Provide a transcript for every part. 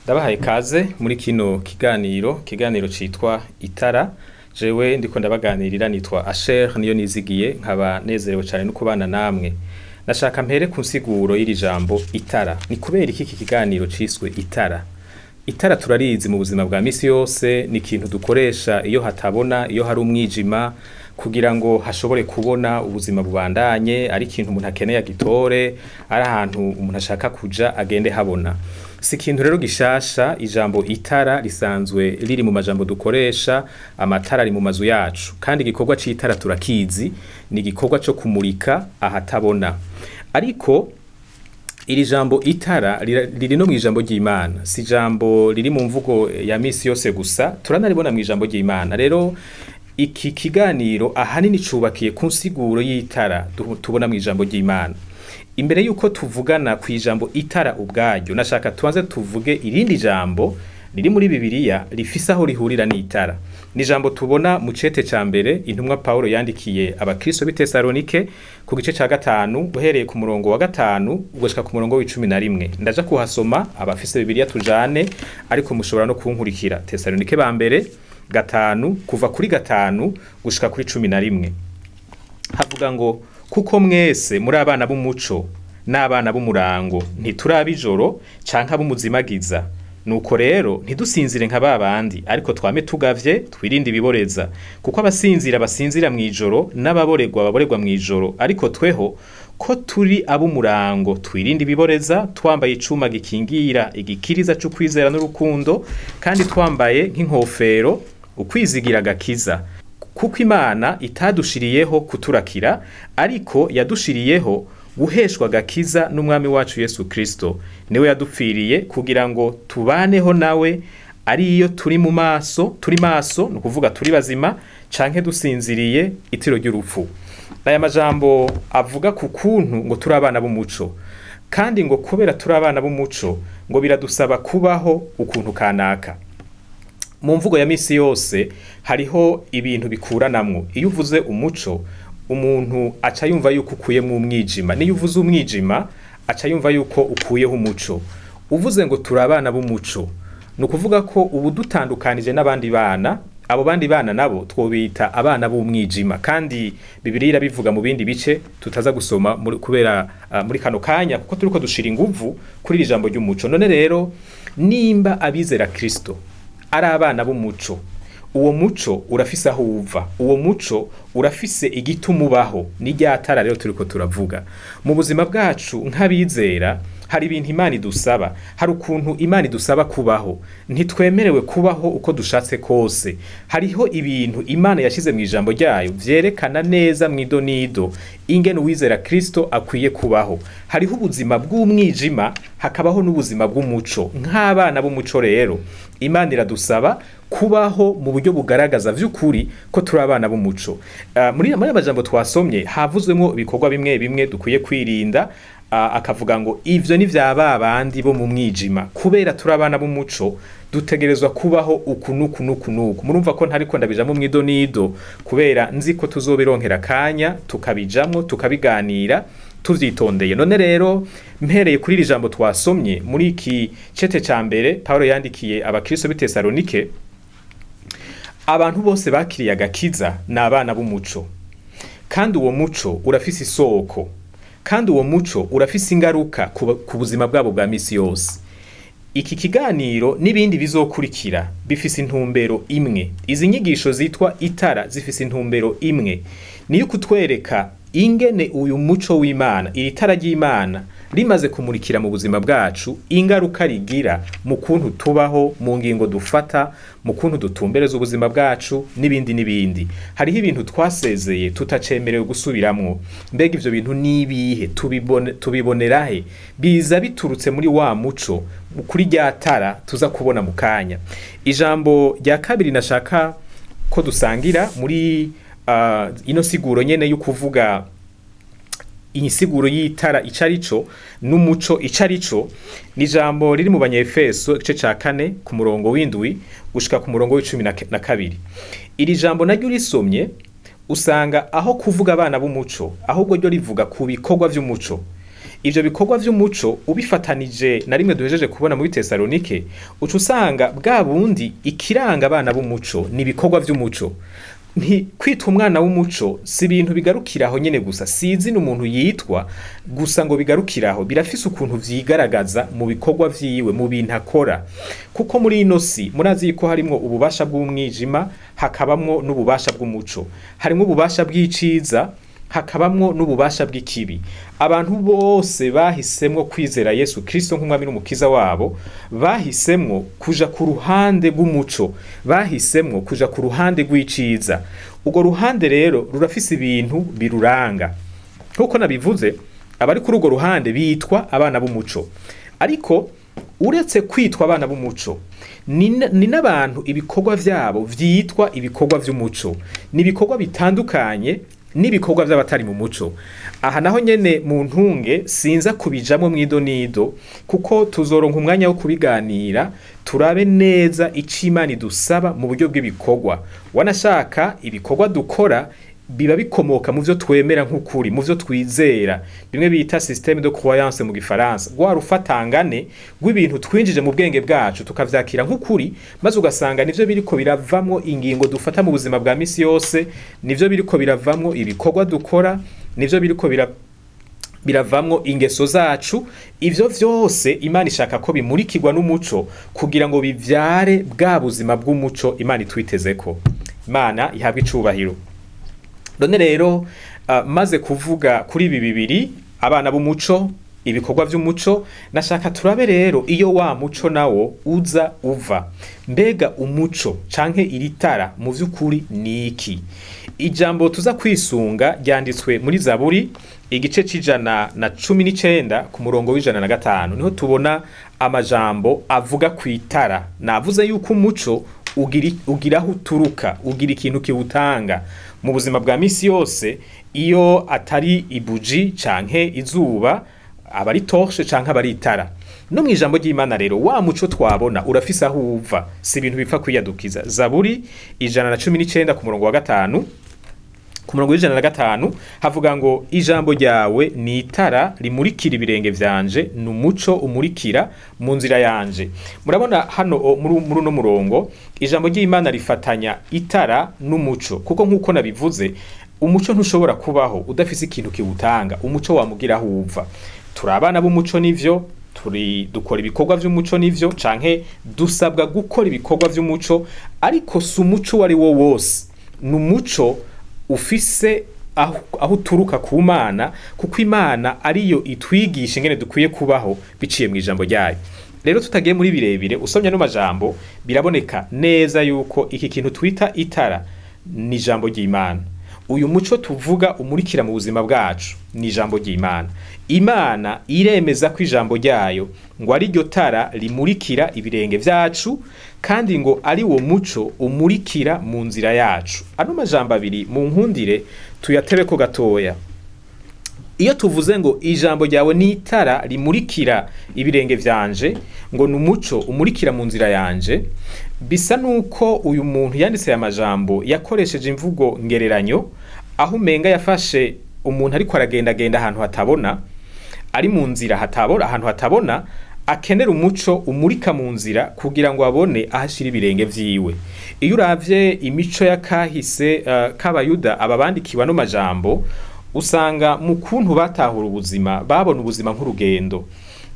Ndabahaye kaze muri kino kiganiro citwa Itara. Jewe ndiko ndabaganirira nitwa Asher niyo nizigiye nkaba nezerewe cyane no kubana namwe. Nashaka mpere ku nsiguro y'iri jambo Itara. Ni kubera iki kiganiro ciswe Itara? Itara turarizi mu buzima bwa misi yose, ni ikintu dukoresha iyo hatabona, iyo hari umwijima, kugira ngo hashobore kubona ubuzima bubandanye, ari ikintu umuntu akeneye agitore, ari ahantu umuntu ashaka kuja agende habona. Si ikintu rero gishasha, ijambo itara risanzwe riri mu majambo dukoresha, amatara ari mu mazu yacu, kandi igikorwa c'itara turakizi, ni igikorwa cyo kumurika ahatabona. Ariko iri jambo itara riri no mu ijambo ry'Imana, si jambo riri mu mvugo ya misi yose gusa, turanaribona mu ijambo ry'Imana. Rero iki kiganiro ahanini cubakiye ku nsiguro y'itara tubona mu ijambo ry'Imana. Imbere yuko tuvugana ku ijambo itara ubwaryo, nashaka tuanze tuvuge irindi jambo riri muri Bibiliya rifise aho rihurira n'itara. Ni jambo tubona mu cete ca mbere intumwa Paulo yandikiye abakristo b'i Tesalonike ku gice ca 5 uhereye ku murongo wa 5 ugushika ku murongo w'11. Ndaja kuhasoma, abafise Bibiliya tujane, ariko mushobora no kunkurikira. Tesalonike ba mbere 5 kuva kuri 5 gushika kuri 11. Havuga ngo kuko mwese muri abana b'umuco n'abana b'umurango, ntiturabijoro canka b'umuzimagiza. Nuko rero ntidusinzire nka babandi, ariko twame tugavye twirinde ibiboreza, kuko abasinzira basinzira mwijoro n'ababoregwa baboregwa mwijoro. Ariko tweho ko turi ab'umurango twirinde ibiboreza, twambaye icuma gikingira igikiriza cyo kwizera n'urukundo, kandi twambaye nk'inkofero ukwizigira agakiza. Kuko Imana itadushiriyeho kuturakira, ariko yadushiriyeho guheshwa agakiza n'umwami wacu Yesu Kristo. Niwe yadupfiriye kugira ngo tubaneho nawe, ari iyo turi maso, no kuvuga turi bazima canke dusinziriye itiro ry'urupfu. Aya majambo avuga ku kuntu ngo turi abana b'umuco, kandi ngo kubera turi abana b'umuco ngo biradusaba kubaho ukuntu kanaka. Mu mvugo ya misi yose hariho ibintu bikuranamwo. Iyo uvuze umuco, umuntu aca yumva yuko ukuyemwo umwijima. Niyo uvuze umwijima aca yumva yuko ukuyeho umuco. Uvuze ngo turabana b'umuco, no kuvuga ko ubu dutandukanije n'abandi bana, abo bandi bana nabo twobita abana b'umwijima. Kandi Bibiliya irabivuga mu bindi bice tutaza gusoma kubera muri kano kanya, kuko turiko dushira inguvu kuri iri jambo ry'umuco. None rero nimba abizera Kristo ari abana b'umuco, uwo muco urafise aho uva, uwo muco urafise igituma ubaho. Ni ryatara rero turiko turavuga mu buzima bwacu nk'abizera. Hari ibintu Imana idusaba, hari ukuntu Imana idusaba kubaho. Ntitwemerewe kubaho uko dushatse kose. Hariho ibintu Imana yashize mu ijambo ryayo vyerekana neza mw'idonido ingene uwizera Kristo akwiye kubaho. Hariho ubuzima bw'umwijima, hakabaho n'ubuzima bw'umuco. Nk'abana b'umuco rero Imana iradusaba kubaho mu buryo bugaragaza vy'ukuri ko turi abana b'umuco. Muri amajambo twasomye havuzwemo ibikorwa bimwe bimwe dukwiye kwirinda. Akavuga ngo ivyo ni vya babandi bo mu mwijima, kubera turi abana b'umuco dutegerezwa kubaho ukunuku. Murumva ko ntariko ndabijamwo mw'idonido, kubera nzi ko tuzobironkera kanya tukabijamwo tukabiganira tuvyitondeye. None rero mpereye kuri iri jambo twasomye muri iki cete ca mbere Paulo yandikiye abakristo b'i Tesalonike, abantu bose bakiriye agakiza n'abana b'umuco, kandi uwo muco urafise isoko, kandi uwo muco urafise ingaruka ku buzima bwabo bwa misi yose. Iki kiganiro n'ibindi bizokurikira bifise intumbero imwe. Izi nyigisho zitwa itara zifise intumbero imwe, niyo kutwereka ingene uyu muco w'Imana, iri tara ry'Imana rimaze kumurikira mu buzima bwacu, ingaruka rigira mu kuntu tubaho, mu ngingo dufata, mu kuntu dutumbereza ubuzima bwacu n'ibindi. Hariho ibintu twasezeye tutacemerewe gusubiramwo. Mbega ivyo bintu nibihe? Tubibonerahe? Biza biturutse muri wa muco, kuri ryatara tuza kubona mu kanya. Ijambo rya kabiri nashaka ko dusangira muri ino siguro nyene yo kuvuga insiguro y'itara icarico n'umuco icarico, ni jambo riri mu Banyefeso igice ca 4 ku murongo w'indwi gushika ku murongo w'12. Iri jambo naryo risomye usanga aho kuvuga abana b'umuco, ahubwo ryo rivuga ku bikorwa vy'umuco. ivyo bikorwa vy'umuco ubifatanije na rimwe duhejeje kubona mu Tesalonike uca usanga bwa bundi ikiranga abana b'umuco ni ibikorwa vy'umuco. Nti kwitwa umwana w'umuco si ibintu bigarukiraho nyene gusa, sizi n'umuntu yitwa gusa ngo bigarukiraho, birafise ukuntu vyigaragaza mu bikorwa vyiwe, mu bintu akora. Kuko muri ino si murazi ko harimwo ububasha bw'umwijima, hakabamwo n'ububasha bw'umuco, harimwo ububasha bw'iciza, hakabamwo n'ububasha bw'ikibi. Abantu bose bahisemwo kwizera Yesu Kristo nk'umwami n'umukiza wabo, bahisemwo kuja ku ruhande rw'umuco, bahisemwo kuja ku ruhande rw'iciza. Ugo ruhande rero rurafise ibintu biruranga. Nkuko nabivuze, abari kuri ugo ruhande bitwa abana b'umuco. Ariko uretse kwitwa abana b'umuco, ni n'abantu ibikorwa vyabo vyitwa ibikorwa vy'umuco. Ni ibikorwa bitandukanye n'ibikorwa by'abatari mu muco. Aha naho nyene mu ntunge sinza kubijamwe mwidonido, kuko tuzoronka umwanya wo kubiganira turabe neza icimana idusaba mu buryo bw'ibikorwa. Wanashaka ibikorwa dukora biba bikomoka mu vyo twemera nk'ukuri, mu vyo twizera, bimwe bita système de croyance mu gifaransa. Gwa rufatangane rw'ibintu twinjije mu bwenge bwacu tukavyakira nk'ukuri, maze ugasanga nivyo biriko biravamwo ingingo dufata mu buzima bwa misi yose, nivyo biriko biravamwo ibikorwa dukora, nivyo biriko biravamwo ingeso zacu. Ivyo vyose Imana ishaka ko bimurikirwa n'umuco kugira ngo bivyare bwa buzima bw'umuco Imana itwitezeko. Imana ihabwe icubahiro. None rero maze kuvuga kuri ibi bibiri, abana b'umuco, ibikorwa vy'umuco, nashaka turabe rero iyo wa muco nawo uza uva. Mbega umuco canke iritara mu vy'ukuri niki? Ijambo tuza kwisunga ryanditswe muri Zaburi igice c'119 ku murongo w'105. Niho tubona amajambo avuga kwitara. Navuze yuko umuco ugira aho uturuka, ugira ikintu kiwutanga mu buzima bwa misi yose. Iyo atari ibuji canke izuba, abari torche canke abari itara. No mwijambo ry'Imana rero wa muco twabona urafise aho uva, si ibintu bipfa kwiyadukiza. Zaburi 119 ku murongo wa 5, ku murongo w'105 havuga ngo ijambo ryawe ni itara rimurikira ibirenge vyanje, n'umuco umurikira mu nzira yanje. Murabona hano muri uno murongo ijambo ry'Imana rifatanya itara n'umuco, kuko nkuko nabivuze umuco ntushobora kubaho udafise ikintu kiwutanga. Umuco wamugira aho uva. Turabana b'umuco nivyo, dukora ibikorwa vy'umuco nivyo, canke dusabwa gukora ibikorwa vy'umuco, ariko si umuco wari wo wose. N'umuco ufise aho turuka ku Mana, kuko Imana ariyo itwigisha ingene dukwiye kubaho biciye mu ijambo ryayo. Rero tutagiye muri birebire, usomye no majambo biraboneka neza yuko iki kintu twita itara ni ijambo ry'Imana. Uyu muco tuvuga umurikira mu buzima bwacu ni ijambo ry'Imana. Imana iremeza ko ijambo ryayo ngo ari ryo tara rimurikira ibirenge vyacu, kandi ngo ari wo muco umurikira mu nzira yacu. Ano majambo abiri mu nkundire tuyatebeko gatoya. Iyo tuvuze ngo ijambo ryawe ni itara rimurikira ibirenge vyanje, ngo n'umuco umurikira mu nzira yanje, bisa nuko uyu muntu yanditse ya majambo yakoresheje imvugo ngereranyo, aho umenga yafashe umuntu ariko aragenda ahantu hatabona, ari mu nzira hatabona, ahantu hatabona, akenera umuco umurika mu nzira kugira ngo abone ahashira ibirenge vyiwe. Iyo uravye imico ya kahise k'Abayuda ababandikiwa no majambo, usanga mu kuntu batahura ubuzima, babona ubuzima nk'urugendo,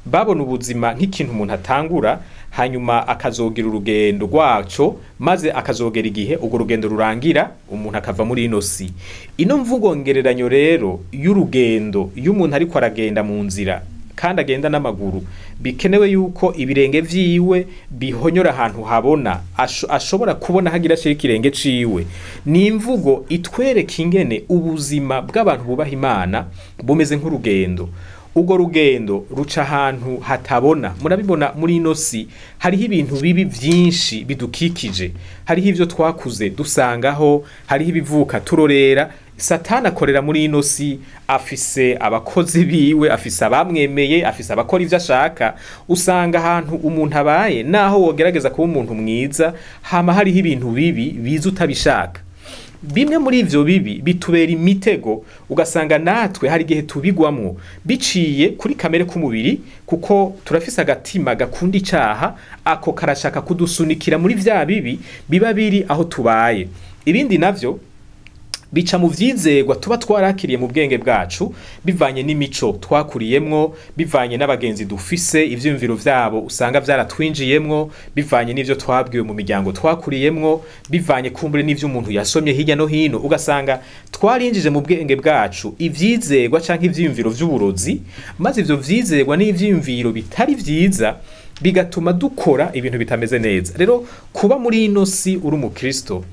babona ubuzima nk'ikintu umuntu atangura hanyuma akazogira urugendo rwaco, maze akazogera igihe urwo rugendo rurangira umuntu akava muri ino si. Ino mvugo ngereranyo rero y'urugendo, iyo umuntu ariko aragenda mu nzira kandi agenda n'amaguru, bikenewe yuko ibirenge vyiwe bihonyora ahantu habona, ashobora kubona hagira shira ikirenge ciwe. Ni imvugo itwereka ingene ubuzima bw'abantu bubaha Imana bumeze nk'urugendo. Ugo rugendo ruca ahantu hatabona. Murabibona muri ino si hariho ibintu bibi vyinshi bidukikije, hariho ivyo twakuze dusangaho, hariho ibivuka turorera. Satani akorera muri ino si, afise abakozi biwe, afise abamwemeye, afise abakora ivyo ashaka. Usanga ahantu umuntu abaye, naho wogerageza kuba umuntu mwiza, hama hariho ibintu bibi biza utabishaka. bimwe muri ivyo bibi bitubera imitego, ugasanga natwe hari igihe tubigwamwo biciye kuri kamere k'umubiri, kuko turafise agatima gakunda icaha, ako karashaka kudusunikira muri vya bibi biba biri aho tubaye. Ibindi navyo bica mu vyizegwa tuba twarakiriye mu bwenge bwacu, bivanye n'imico twakuriyemwo, bivanye n'abagenzi dufise, ivyumviro vyabo usanga vyaratwinjiyemwo, bivanye n'ivyo twabwiwe mu miryango twakuriyemwo, bivanye kumbure n'ivyo umuntu yasomye hirya no hino, ugasanga twarinjije mu bwenge bwacu ivyizegwa canke ivyumviro vy'uburozi, maze ivyo vyizegwa n'ivyumviro bitari vyiza bigatuma dukora ibintu bitameze neza. Rero kuba muri ino si uri umukristo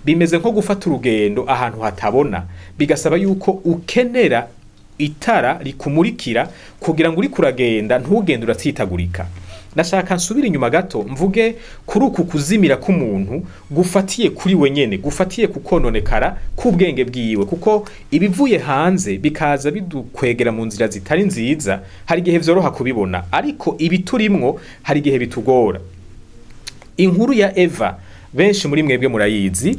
bimeze nko gufata urugendo ahantu hatabona, bigasaba yuko ukenera itara rikumurikira kugira ngo uri kuragenda ntugende uratsitagurika. Nashaka nsubira inyuma gato mvuge kuri uku kuzimira k'umuntu gufatiye kuri we nyene, gufatiye kukononekara k'ubwenge bwiwe, kuko ibivuye hanze bikaza bidukwegera mu nzira zitari nziza, hari igihe vyoroha kubibona, ariko ibiturimwo hari igihe bitugora. Inkuru ya Eva benshi muri mwebwe murayizi.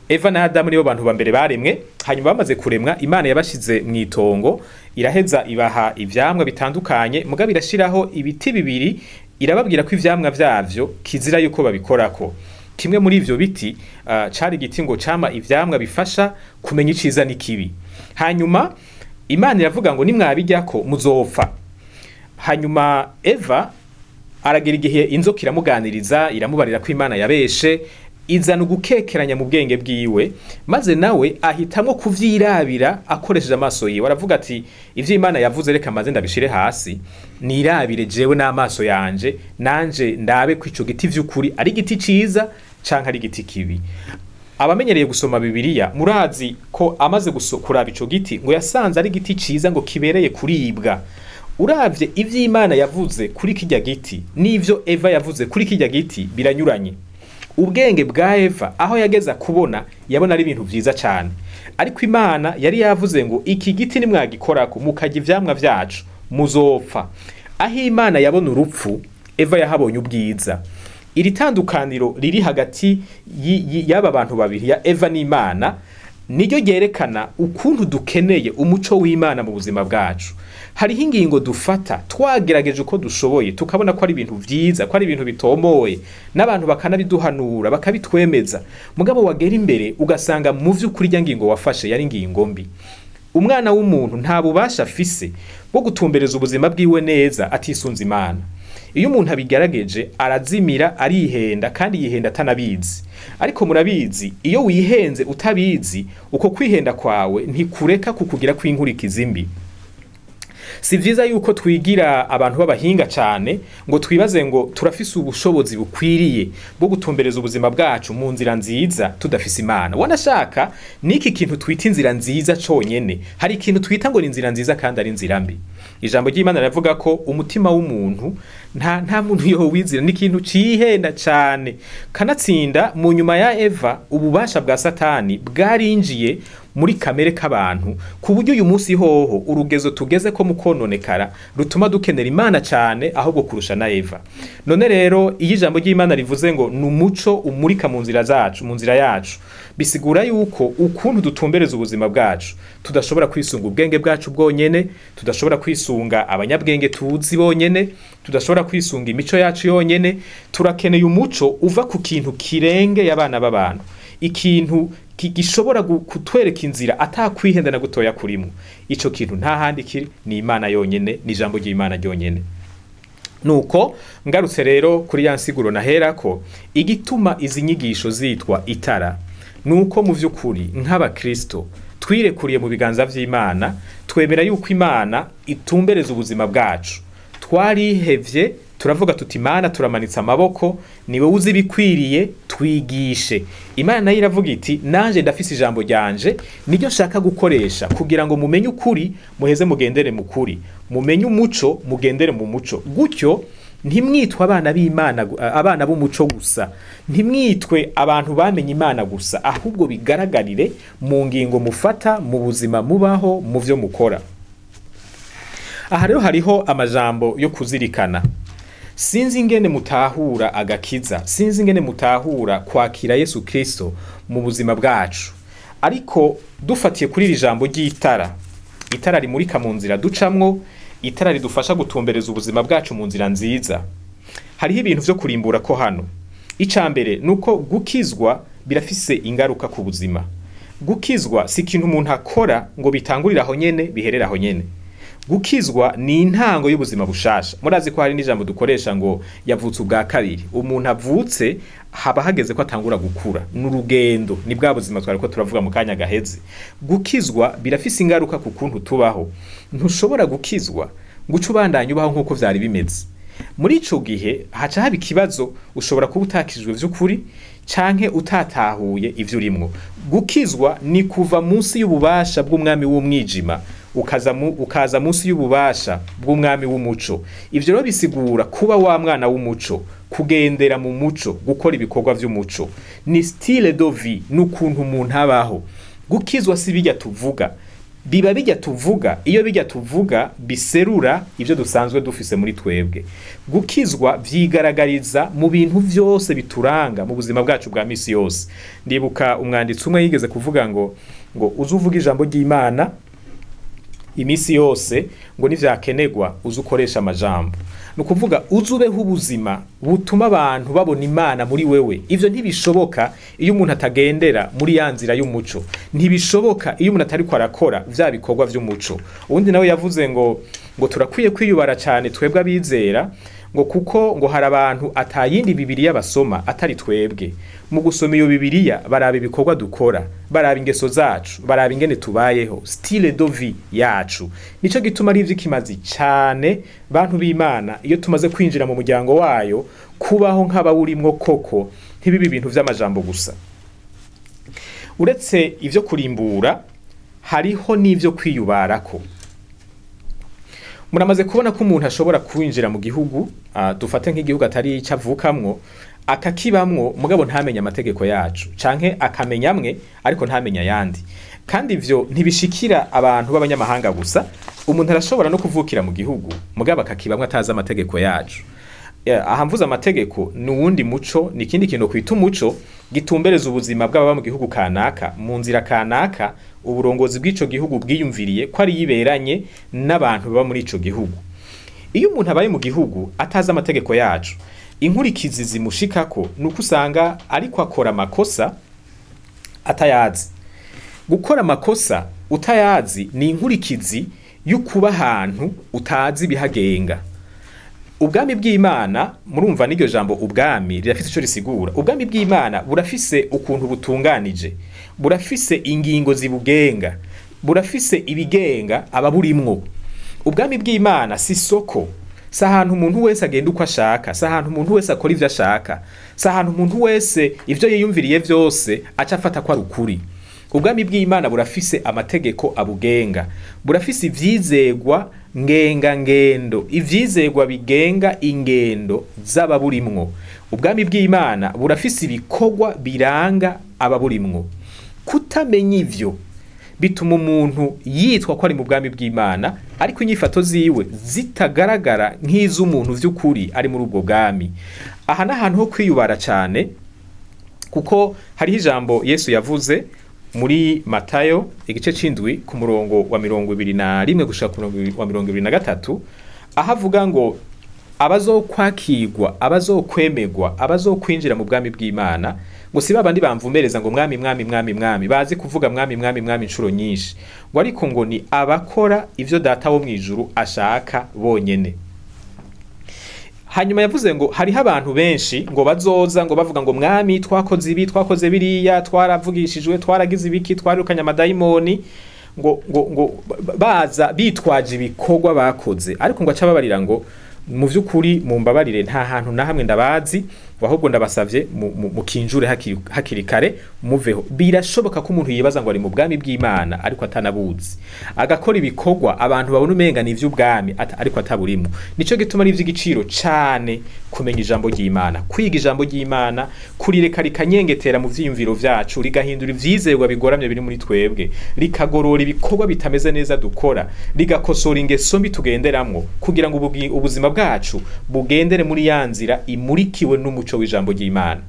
Eva na Adamu nibo bantu bambere baremwe, hanyuma bamaze kuremwa Imana yabashize mwitongo, iraheza ibaha ivyamwa bitandukanye, mugabo irashiraho ibiti bibiri, irababwira ko ivyamwa vyavyo kizira yuko babikorako. Kimwe muri ivyo biti cari igiti ngo cama ivyamwa bifasha kumenya iciza n'ikibi. Hanyuma Imana iravuga ngo nimwabiryako muzopfa. Hanyuma Eva aragira igihe inzoka iramuganiriza, iramubarira ko Imana yabeshe, izana ugukekeranya mu bwenge bwiwe, maze nawe ahitamwo kuvyirabira akoresheje amaso yiwe. Aravuga ati ivyo Imana yavuze reka maze ndabishire hasi, nirabire jewe n'amaso yanje, nanje ndabe ko ico giti vy'ukuri ari giti ciza canke ari giti kibi. Abamenyereye gusoma Bibiliya murazi ko amaze kuraba ico giti ngo yasanze ari giti ciza ngo kibereye kuribwa. Uravye ivyo Imana yavuze kuri kirya giti n'ivyo Eva yavuze kuri kirya giti biranyuranye. Ubwenge bwa Eva aho yageza kubona yabona ari ibintu vyiza cyane, ariko Imana yari yavuze ngo iki giti nimwagikorako mukarya ivyamwa vyacu muzopfa. Aho Imana yabona urupfu, Eva yahabonye ubwiza. Iri tandukaniro riri hagati y'aba bantu babiri ya Eva n'Imana niryo ryerekana ukuntu dukeneye umuco w'Imana mu buzima bwacu. Hariho ingingo dufata twagerageje uko dushoboye, tukabona ko ari ibintu vyiza, ko ari ibintu bitomoye, n'abantu bakanabiduhanura bakabitwemeza, mugabo wagera imbere ugasanga mu vy'ukuri rya ngingo wafashe yari ingingo mbi. Umwana w'umuntu nta bubasha afise bwo gutumbereza ubuzima bwiwe neza atisunze Imana. Iyo umuntu abigerageje arazimira, arihenda, kandi yihenda atanabizi. Ariko murabizi iyo wihenze utabizi, uko kwihenda kwawe ntikureka kukugira kw'inkurikizi mbi. Si vyiza yuko twigira abantu b'abahinga cyane ngo twibaze ngo turafise ubushobozi bukwiriye bwo gutumbereza ubuzima bwacu mu nzira nziza tudafise Imana. Wanashaka niki kintu twita inzira nziza conyene, hari ikintu twita ngo ni inzira nziza kandi ari inzira mbi. Ijambo ry'Imana rivuga ko umutima w'umuntu nta muntu yo wizira, ni ikintu cihenda cyane. Kanatsinda mu nyuma ya Eva ububasha bwa Satani bwarinjiye muri kamere k'abantu, ku buryo uyu munsi hoho urugezo tugeze ko mukononekara rutuma dukenera Imana cyane ahubwo kurusha na Eva. None rero iyo ijambo ry'Imana rivuze ngo numuco umurika mu nzira zacu, mu nzira yacu, bisigura yuko ukuntu dutumbereza ubuzima bwacu tudashobora kwisunga ubwenge bwacu bwonyene, tudashobora kwisunga abanyabwenge tuzi bonyene, tudashobora kwisunga imico yacu yonyene. Turakeneye umuco uva ku kintu kirenge y'abana b'abantu, ikintu gishobora kutwereka inzira atakwihenda na gutoya kurimo. Ico kintu nta handi kiri, ni Imana yonyene, ni ijambo ry'Imana ryonyene. Nuko ngarutse rero kuri ya nsiguro naherako, igituma izi nyigisho zitwa itara nuko mu vy'ukuri nk'abakristo twirekuriye mu biganza vy'Imana, twemera yuko Imana itumbereza ubuzima bwacu. Twarihevye turavuga tuti Imana turamanitse amaboko, niwe uzi bikwiriye, twigishe. Imana nayo iravuga iti nanje ndafise ijambo ryanje niryo nshaka gukoresha kugira ngo mumenye ukuri, muheze mugendere mu kuri, mumenye umuco mugendere mu muco. Gutyo ntimwitwe abana b'Imana, abana b'umuco gusa, ntimwitwe abantu bamenye Imana gusa, ahubwo bigaragarire mu ngingo mufata, mu buzima mubaho, mu vyo mukora. Aha rero hariho amajambo yo kuzirikana. Sinzi ingene mutahura agakiza, sinzi ingene mutahura kwakira Yesu Kristo mu buzima bwacu. ariko dufatiye kuri iri jambo ry'itara, itara rimurika mu nzira ducamwo, itara ridufasha gutumbereza ubuzima bwacu mu nzira nziza. Hariho ibintu vyo kurimbura ko hano. Icambere nuko gukizwa birafise ingaruka ku buzima. Gukizwa si ikintu umuntu akora ngo bitangurira aho nyene biherera aho nyene. Gukizwa ni intango y'ubuzima bushasha. Murazi ko hari n'ijambo dukoresha ngo yavutse ubwa kabiri. Umuntu avutse haba hageze ko atangura gukura. N'urugendo ni bwa buzima twari ko turavuga mu kanya gaheze. Gukizwa birafise ingaruka ku kuntu tubaho. Ntushobora gukizwa ngo ucubandanye ubaho nkuko vyari bimeze. Muri ico gihe haca haba ikibazo, ushobora kuba utakijwe vy'ukuri canke utatahuye ivyo urimwo. Gukizwa ni kuva munsi y'ububasha bw'umwami w'umwijima ukaza munsi y'ububasha bw'umwami w'umuco. Ivyo rero bisigura kuba wa mwana w'umuco, kugendera mu muco, gukora ibikorwa vy'umuco. Ni style de vie, n'ukuntu umuntu abaho. Gukizwa si bijya tuvuga, biba bijya tuvuga, iyo bijya tuvuga biserura ivyo dusanzwe dufise muri twebwe. Gukizwa vyigaragariza mu bintu vyose bituranga mu buzima bwacu bwa misi yose. Ndibuka umwanditsi umwe yigeze kuvuga ngo uzuvuga ijambo ry'Imana imisi yose, ngo nivyakenegwa uzukoresha amajambo. Nukuvuga uzubeho ubuzima butuma abantu babona Imana muri wewe. Ivyo ntibishoboka iyo umuntu atagendera muri ya nzira y'umuco. Ntibishoboka iyo umuntu atariko arakora vya bikorwa vy'umuco. Uwundi nawe yavuze ngo turakwiye kwiyubara cyane twebwe abizera, ngo kuko ngo hari abantu atayindi Bibiliya basoma atari twebwe. Mu gusoma iyo Bibiliya baraba ibikorwa dukora, baraba ingeso zacu, baraba ingene tubayeho, style de vie yacu. Nico gituma ari ivy'ikimazi cyane bantu b'Imana iyo tumaze kwinjira mu muryango wayo kubaho nk'abawurimwo koko, ntibibi ibintu vy'amajambo gusa. Uretse ivyo kurimbura, hariho n'ivyo kwiyubarako. Muramaze kubona ko umuntu ashobora kwinjira mu gihugu, dufate nk'igihugu atari icavukamwo, akakibamwo mugabo ntamenya amategeko yacu, canke akamenyamwe ariko ntamenya yandi. Kandi ivyo ntibishikira abantu b'abanyamahanga gusa. Umuntu arashobora no kuvukira mu gihugu mugabo akakibamwe atazi amategeko yacu. Aha mvuze amategeko n'uwundi muco, ni ikindi kintu kwita umuco gitumbereza ubuzima bw'ababa mu gihugu kanaka, mu nzira kanaka, uburongozi bw'ico gihugu bwiyumviriye ko ari yiberanye n'abantu baba muri ico gihugu. Iyo umuntu abaye mu gihugu atazi amategeko yacu, inkurikizi zimushikako nuko usanga ariko akora amakosa atayazi. Gukora amakosa utayazi ni inkurikizi y'ukuba ahantu utazi bihagenga. Ubwami bw'Imana, murumva n'iryo jambo ubwami rirafise ico risigura. Ubwami bw'Imana burafise ukuntu butunganije, burafise ingingo zibugenga, burafise ibigenga ababurimwo. Ubwami bw'Imana si soko, si ahantu umuntu wese agenda uko ashaka, si ahantu umuntu wese akora ivyo ashaka, si ahantu umuntu wese ivyo yiyumviriye vyose aca afata ko ari ukuri. Ubwami bw'Imana burafise amategeko abugenga, burafise ivyizegwa ngendo, ivyizegwa bigenga ingendo z'ababurimwo. Ubwami bw'Imana burafise ibikorwa biranga ababurimwo. Kutamenya ivyo bituma umuntu yitwa ko ari mu bwami bw'Imana, ariko inyifato ziwe zitagaragara nk'iz'umuntu vy'ukuri ari muri ubwo bwami. Aha n'ahantu ho kwiyubara cyane, kuko hariho ijambo Yesu yavuze muri Matayo igice c'indwi ku murongo wa 21 gushika ku wa 23, ahavuga ngo abazokwakirwa, abazokwemegwa, abazokwinjira mu bwami bw'Imana, ngo si babandi bamvumereza ngo mwami bazi kuvuga mwami inshuro nyinshi, ngo ariko ngo ni abakora ivyo Data wo mwijuru ashaka bonyene. Hanyuma yavuze ngo hariho abantu benshi ngo bazoza ngo bavuga ngo mwami twakoze ibi, twakoze biriya, twaravugishijwe, twaragize ibiki, twarukanya amadayimoni, ngo baza bitwaje ibikorwa bakoze, ariko ngo aca babarira ngo mu vy'ukuri mumbabarire nta hantu na hamwe ndabazi, ahubwo ndabasavye mu kinjure hakiri kare muveho. Birashoboka ko umuntu yibaza ngo ari mu bwami bw'Imana ariko atanabuzi, agakora ibikorwa abantu babona umenga ni ivy'ubwami ariko ataburimo. Nico gituma ari ivy'igiciro cane kumenya ijambo ry'Imana, kwiga ijambo ry'Imana, kurireka rikanyengetera mu vyiyumviro vyacu, rigahindura ivyizerwa bigoramye biri muri twebwe, rikagorora ibikorwa bitameze neza dukora, rigakosora ingeso mbi tugenderamwo, kugira ngo ubuzima bwacu bugendere muri ya nzira imurikiwe n'umuco w'ijambo ry'Imana.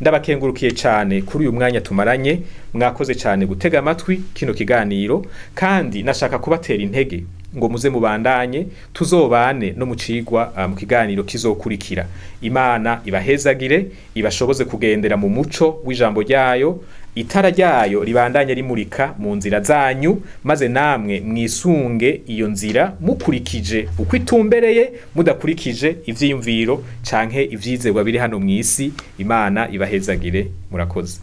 ndabakengurukiye cyane kuri uyu mwanya tumaranye, mwakoze cyane gutega amatwi kino kiganiro, kandi nashaka kubatera intege ngo muze mubandanye tuzobane no mucigwa mu kiganiro kizokurikira. Imana ibahezagire, ibashoboze kugendera mu muco w'ijambo ryayo, itara ryayo ribandanye rimurika mu nzira zanyu, maze namwe mwisunge iyo nzira mukurikije uko itumbereye, mudakurikije ivyiyumviro canke ivyizerwa biri hano mw'isi. Imana ibahezagire, murakoze.